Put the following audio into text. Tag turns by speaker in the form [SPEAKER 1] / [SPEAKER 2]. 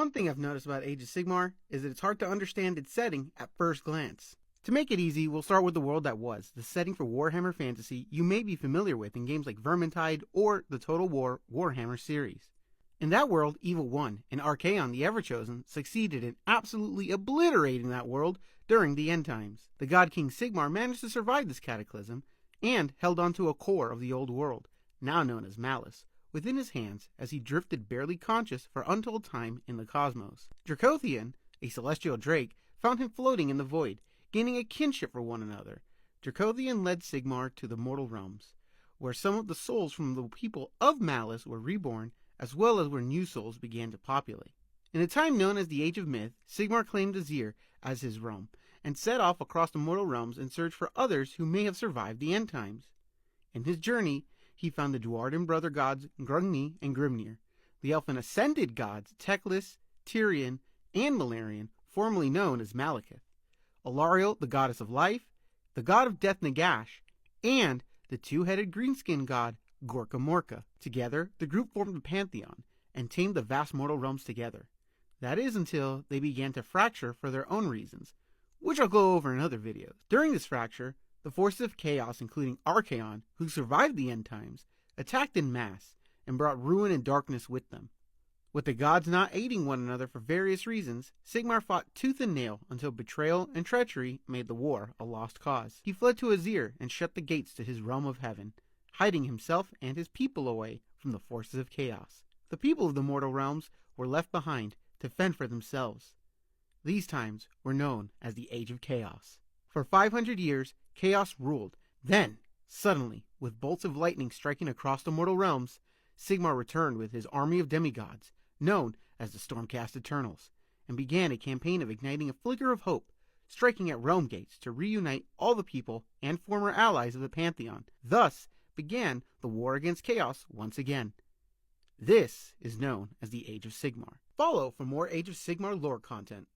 [SPEAKER 1] One thing I've noticed about Age of Sigmar is that it's hard to understand its setting at first glance. To make it easy, we'll start with the world that was, the setting for Warhammer Fantasy you may be familiar with in games like Vermintide or the Total War Warhammer series. In that world, Evil won, and Archaon the Everchosen succeeded in absolutely obliterating that world during the End Times. The God King Sigmar managed to survive this cataclysm and held onto a core of the old world, now known as Malice, within his hands as he drifted barely conscious for untold time in the cosmos. Dracothian, a celestial drake, found him floating in the void, gaining a kinship for one another. Dracothian led Sigmar to the mortal realms, where some of the souls from the people of Malice were reborn, as well as where new souls began to populate. In a time known as the Age of Myth, Sigmar claimed Azir as his realm, and set off across the mortal realms in search for others who may have survived the end times. In his journey, he found the Dwarden brother gods Grungni and Grimnir, the elfin ascended gods Teclis, Tyrion, and Malarian, formerly known as Malekith, Alariel, the goddess of life, the god of death Nagash, and the two-headed green-skinned god Gorka Morka. Together, the group formed a pantheon and tamed the vast mortal realms together. That is until they began to fracture for their own reasons, which I'll go over in other videos. During this fracture, the forces of chaos, including Archaon, who survived the end times, attacked in mass and brought ruin and darkness with them. With the gods not aiding one another for various reasons, Sigmar fought tooth and nail until betrayal and treachery made the war a lost cause. He fled to Azir and shut the gates to his realm of heaven, hiding himself and his people away from the forces of chaos. The people of the mortal realms were left behind to fend for themselves. These times were known as the Age of Chaos. For 500 years, chaos ruled. Then, suddenly, with bolts of lightning striking across the mortal realms, Sigmar returned with his army of demigods, known as the Stormcast Eternals, and began a campaign of igniting a flicker of hope, striking at realm gates to reunite all the people and former allies of the Pantheon. Thus began the war against chaos once again. This is known as the Age of Sigmar. Follow for more Age of Sigmar lore content.